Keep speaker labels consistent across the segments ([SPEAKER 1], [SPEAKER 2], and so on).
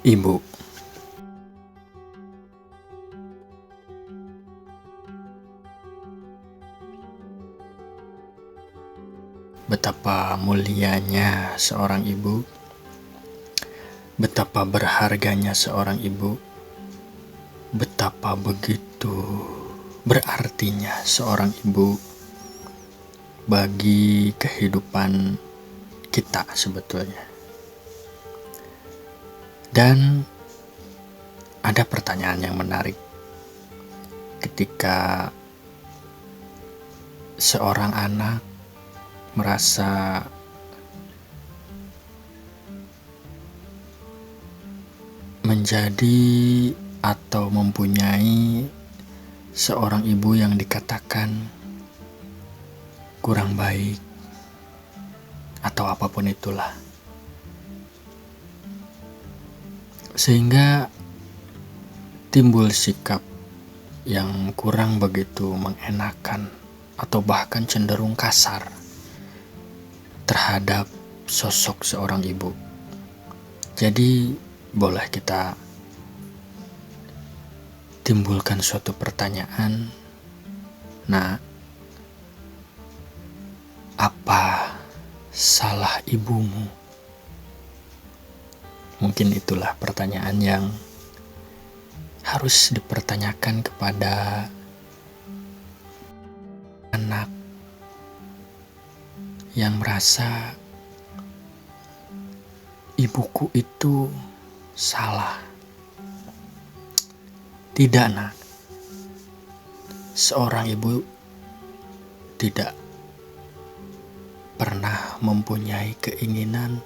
[SPEAKER 1] Ibu. Betapa mulianya seorang ibu, betapa berharganya seorang ibu, betapa begitu berartinya seorang ibu bagi kehidupan kita sebetulnya. Dan ada pertanyaan yang menarik ketika seorang anak merasa menjadi atau mempunyai seorang ibu yang dikatakan kurang baik atau apapun itulah, sehingga timbul sikap yang kurang begitu mengenakan atau bahkan cenderung kasar terhadap sosok seorang ibu. Jadi boleh kita timbulkan suatu pertanyaan, nah, apa salah ibumu? Mungkin itulah pertanyaan yang harus dipertanyakan kepada anak yang merasa ibuku itu salah. Tidak, nak. Seorang ibu tidak pernah mempunyai keinginan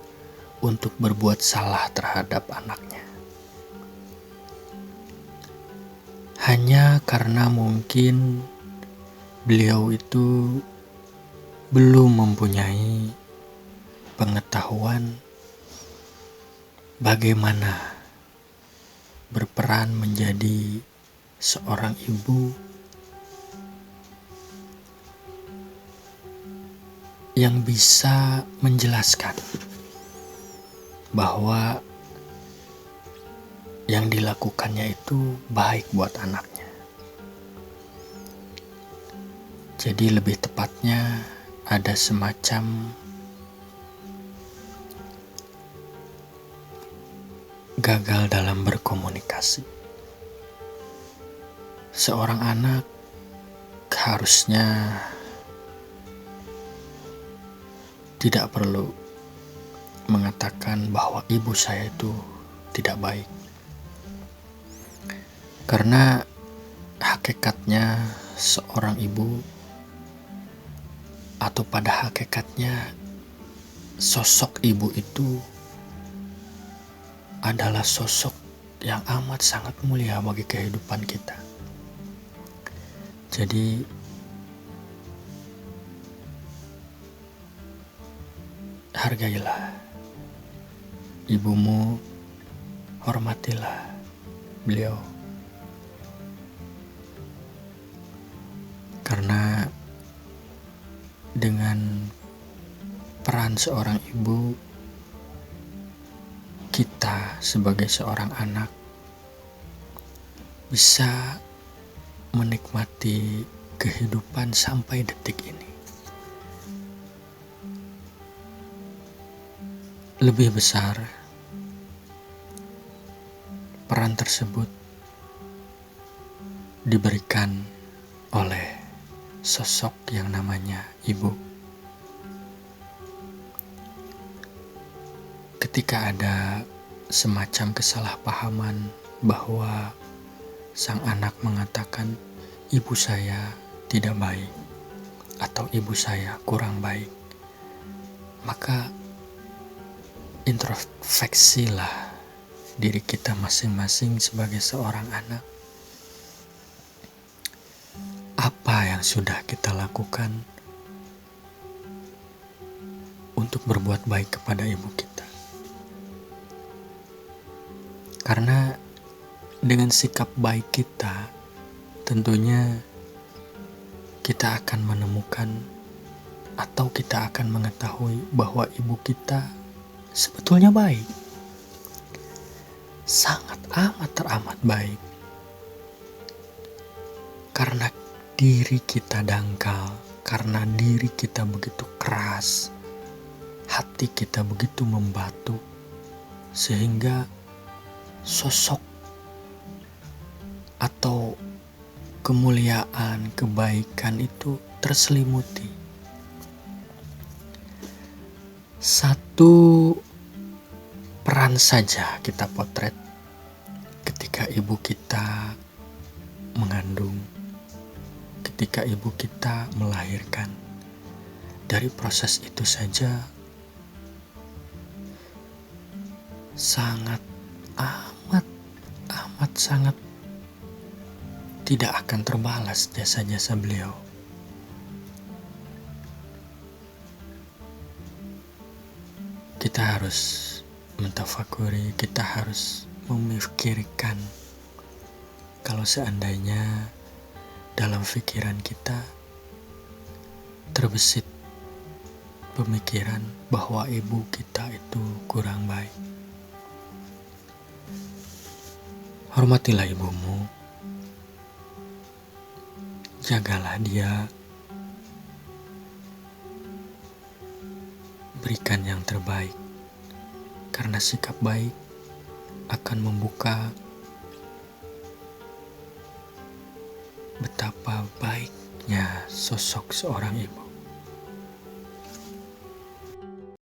[SPEAKER 1] untuk berbuat salah terhadap anaknya. Hanya karena mungkin beliau itu belum mempunyai pengetahuan bagaimana berperan menjadi seorang ibu yang bisa menjelaskan bahwa yang dilakukannya itu baik buat anaknya. Jadi lebih tepatnya ada semacam gagal dalam berkomunikasi. Seorang anak harusnya tidak perlu mengatakan bahwa ibu saya itu tidak baik. Karena hakikatnya seorang ibu, atau pada hakikatnya sosok ibu itu adalah sosok yang amat sangat mulia bagi kehidupan kita. Jadi hargailah ibumu, hormatilah beliau. Karena dengan peran seorang ibu, kita sebagai seorang anak bisa menikmati kehidupan sampai detik ini. Lebih besar peran tersebut diberikan oleh sosok yang namanya ibu. Ketika ada semacam kesalahpahaman bahwa sang anak mengatakan ibu saya tidak baik atau ibu saya kurang baik, maka introspeksilah diri kita masing-masing sebagai seorang anak. Apa yang sudah kita lakukan untuk berbuat baik kepada ibu kita? Karena dengan sikap baik kita, tentunya kita akan menemukan atau kita akan mengetahui bahwa ibu kita sebetulnya baik. sangat amat teramat baik. Karena diri kita dangkal, karena diri kita begitu keras, hati kita begitu membatu, sehingga sosok atau kemuliaan, kebaikan itu terselimuti. Satu peran saja kita potret ketika ibu kita mengandung, ketika ibu kita melahirkan. Dari proses itu saja sangat amat sangat tidak akan terbalas jasa-jasa beliau. Kita harus mentafakuri, kita harus memikirkan kalau seandainya dalam pikiran kita terbesit pemikiran bahwa ibu kita itu kurang baik. Hormatilah ibumu, jagalah dia, berikan yang terbaik, karena sikap baik akan membuka betapa baiknya sosok seorang ibu.